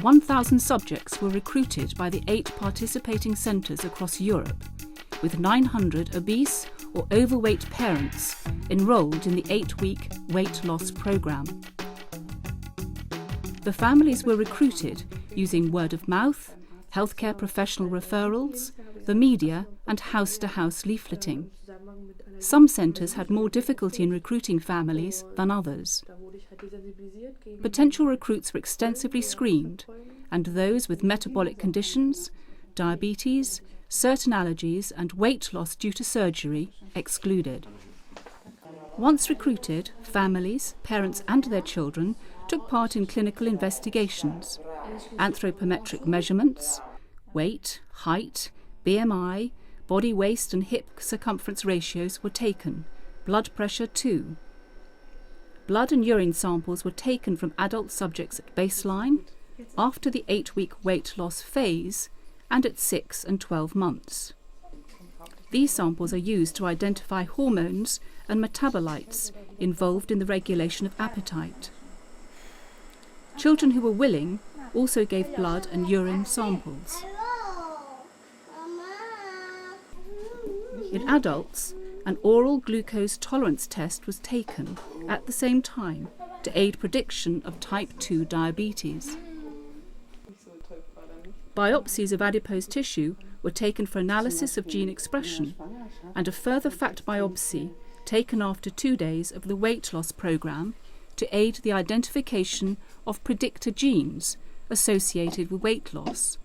1,000 subjects were recruited by the 8 participating centres across Europe, with 900 obese or overweight parents enrolled in the 8-week weight loss programme. The families were recruited using word of mouth, healthcare professional referrals, the media and house-to-house leafleting. Some centres had more difficulty in recruiting families than others. Potential recruits were extensively screened, and those with metabolic conditions, diabetes, certain allergies and weight loss due to surgery excluded. Once recruited, families, parents and their children took part in clinical investigations, anthropometric measurements, weight, height, BMI, body waist and hip circumference ratios were taken, blood pressure too. Blood and urine samples were taken from adult subjects at baseline, after the 8-week weight loss phase, and at 6 and 12 months. These samples are used to identify hormones and metabolites involved in the regulation of appetite. Children who were willing also gave blood and urine samples. In adults, an oral glucose tolerance test was taken at the same time to aid prediction of type 2 diabetes. Biopsies of adipose tissue were taken for analysis of gene expression, and a further fat biopsy taken after 2 days of the weight loss programme to aid the identification of predictor genes associated with weight loss.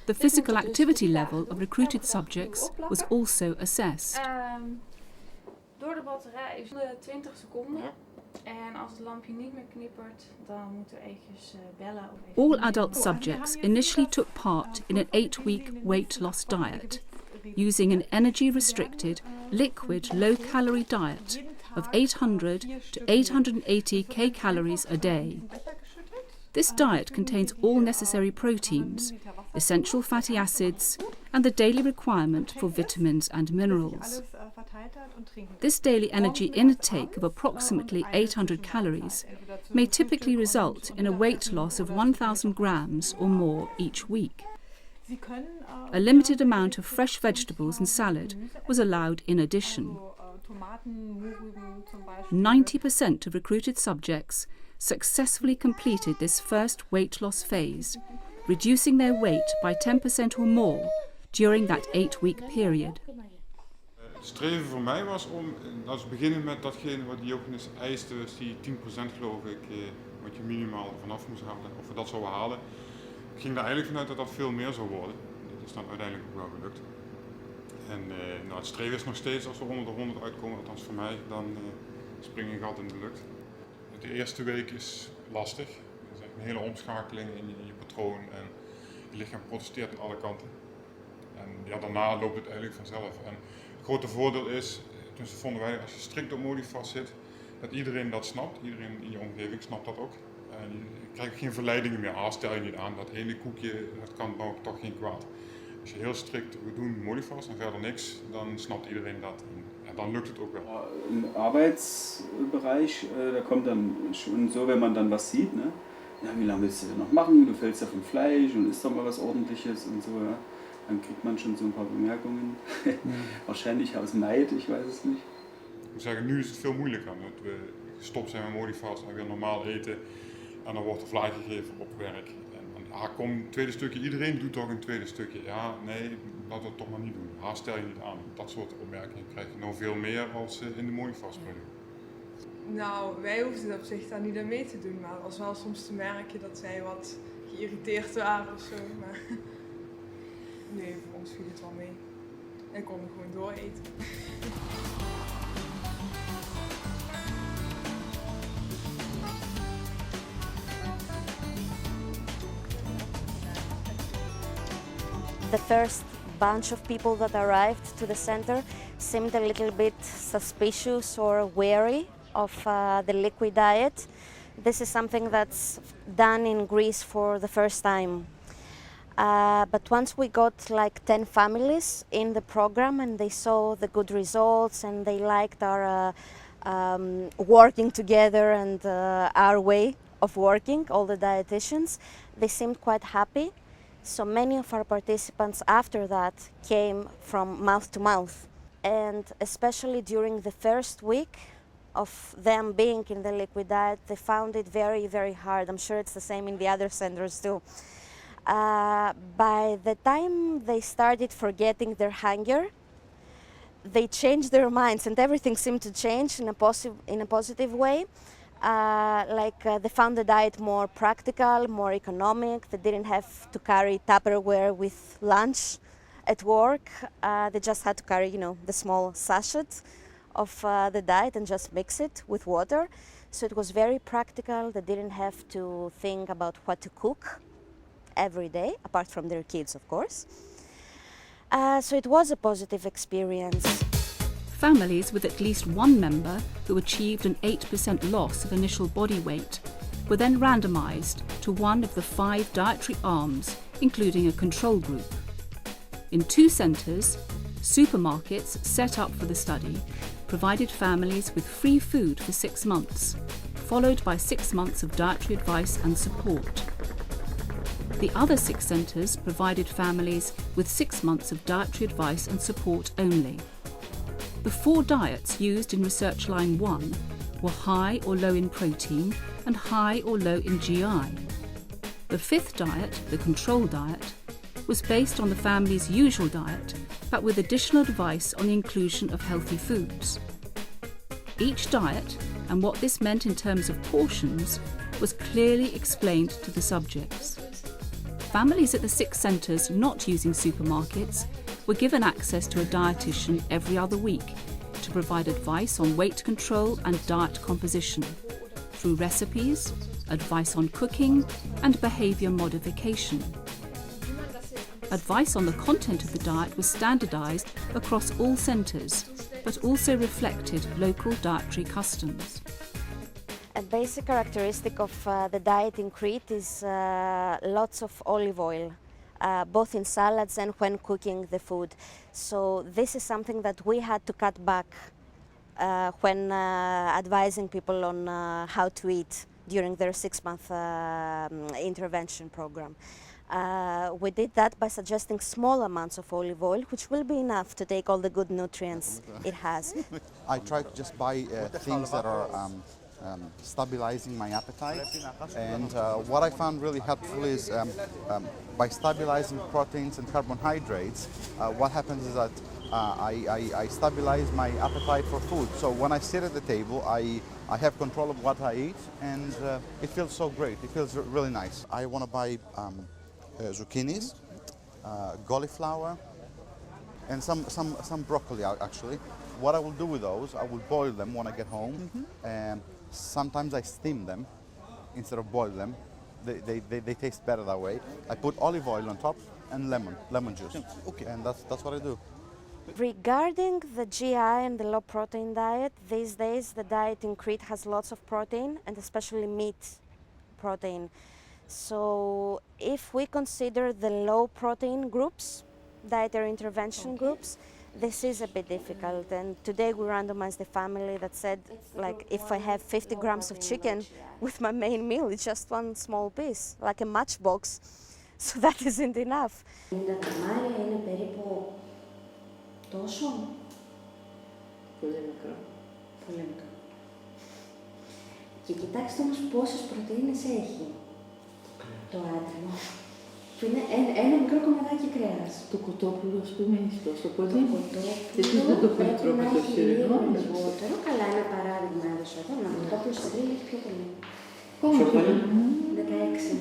The physical activity level of recruited subjects was also assessed. Door de batterij is 20 seconden. En als het lampje niet meer knippert, dan moeten we eventjes bellen. All adult subjects initially took part in an 8-week weight loss diet, using an energy-restricted, liquid, low-calorie diet of 800 to 880 kcals a day. This diet contains all necessary proteins, essential fatty acids, and the daily requirement for vitamins and minerals. This daily energy intake of approximately 800 calories may typically result in a weight loss of 1,000 grams or more each week. A limited amount of fresh vegetables and salad was allowed in addition. 90% of recruited subjects successfully completed this first weight loss phase, reducing their weight by 10% or more during that 8-week period. Het streven voor mij was om, laten we beginnen met datgene wat Diogenes eiste, dus die 10% geloof ik, wat je minimaal vanaf moest halen, of we dat zouden halen. Ik ging er eigenlijk vanuit dat dat veel meer zou worden. Dat is dan uiteindelijk ook wel gelukt. En het streven is nog steeds, als we onder de 100 uitkomen, althans voor mij, dan spring je gat in de lucht. De eerste week is lastig. Het is echt een hele omschakeling in je patroon en je lichaam protesteert aan alle kanten. En ja, daarna loopt het eigenlijk vanzelf. En het grote voordeel is, dus vonden wij, als je strikt op Modifast zit, dat iedereen dat snapt. Iedereen in je omgeving snapt dat ook. En je krijgt geen verleidingen meer. Stel je niet aan, dat ene koekje, dat kan nou toch geen kwaad. Als je heel strikt, we doen Modifast en verder niks, dan snapt iedereen dat. En dan lukt het ook wel. Im Arbeitsbereich, da kommt dann schon so, wenn man dann was sieht, ne? Ja, wie lange willst du denn noch machen? Du fällst ja vom Fleisch und isst doch mal was Ordentliches und so. Ja? Dann kriegt man schon so ein paar Bemerkungen. Wahrscheinlich aus Neid, ich weiß es niet. Ik moet zeggen, nu is het veel moeilijker. Dat we gestopt zijn met Modifast en weer normaal eten. En dan wordt er vlaai gegeven op werk. En kom, een tweede stukje, iedereen doet toch een tweede stukje. Ja, nee, laten we het toch maar niet doen. Stel je niet aan. Dat soort opmerkingen krijg je nou veel meer als in de Modifast-periode. Nou, wij hoefden op zich daar niet aan mee te doen, maar het was wel soms te merken dat zij wat geïrriteerd waren of zo. Maar nee, voor ons viel het wel mee. En konden gewoon dooreten. The first bunch of people that arrived to the center seemed a little bit suspicious or wary of the liquid diet. This is something that's done in Greece for the first time. But once we got like 10 families in the program and they saw the good results and they liked our working together and our way of working, all the dietitians. They seemed quite happy. So many of our participants after that came from mouth to mouth. And especially during the first week of them being in the liquid diet, they found it very, very hard. I'm sure it's the same in the other centers too. By the time they started forgetting their hunger, they changed their minds and everything seemed to change in a positive way. They found the diet more practical, more economic. They didn't have to carry Tupperware with lunch at work. They just had to carry, the small sachet of the diet and just mix it with water. So it was very practical. They didn't have to think about what to cook every day, apart from their kids, of course. So it was a positive experience. Families with at least one member who achieved an 8% loss of initial body weight were then randomised to one of the 5 dietary arms, including a control group. In 2 centres, supermarkets set up for the study provided families with free food for 6 months, followed by 6 months of dietary advice and support. The other 6 centres provided families with 6 months of dietary advice and support only. The 4 diets used in Research Line 1 were high or low in protein and high or low in GI. The 5th diet, the control diet, was based on the family's usual diet, but with additional advice on the inclusion of healthy foods. Each diet, and what this meant in terms of portions, was clearly explained to the subjects. Families at the 6 centres not using supermarkets were given access to a dietitian every other week to provide advice on weight control and diet composition, through recipes, advice on cooking, and behaviour modification. Advice on the content of the diet was standardised across all centres, but also reflected local dietary customs. A basic characteristic of the diet in Crete is lots of olive oil, both in salads and when cooking the food. So this is something that we had to cut back when advising people on how to eat during their 6-month intervention program. We did that by suggesting small amounts of olive oil, which will be enough to take all the good nutrients it has. I try to just buy things that are stabilizing my appetite, and what I found really helpful is by stabilizing proteins and carbohydrates, what happens is that I stabilize my appetite for food. So when I sit at the table, I have control of what I eat, and it feels so great. It feels really nice. I want to buy zucchinis, cauliflower, and some broccoli actually. What I will do with those, I will boil them when I get home, and sometimes I steam them instead of boil them. They taste better that way. I put olive oil on top and lemon juice. Okay. And that's what I do. Regarding the GI and the low protein diet, these days the diet in Crete has lots of protein, and especially meat protein. So if we consider the low protein groups, dietary intervention groups, this is a bit difficult. And today we randomized a family that said, like, if I have 50 grams of chicken with my main meal, it's just one small piece, like a matchbox. So that isn't enough. Τόσο. Πολύ μικρό. Πολύ μικρό. Και κοιτάξτε όμως πόσες πρωτεΐνες έχει το άτιμο. Που είναι ένα μικρό κομματάκι κρέας. Το κοτόπουλο, ας πούμε, έχει τόσο πολύ. Το κοτόπουλο πρέπει να έχει λίγο λιγότερο. Καλά, ένα παράδειγμα έδωσα εδώ. Το κοτόπουλο στο γκρίλ έχει πιο πολύ. Πιο πολύ. 16.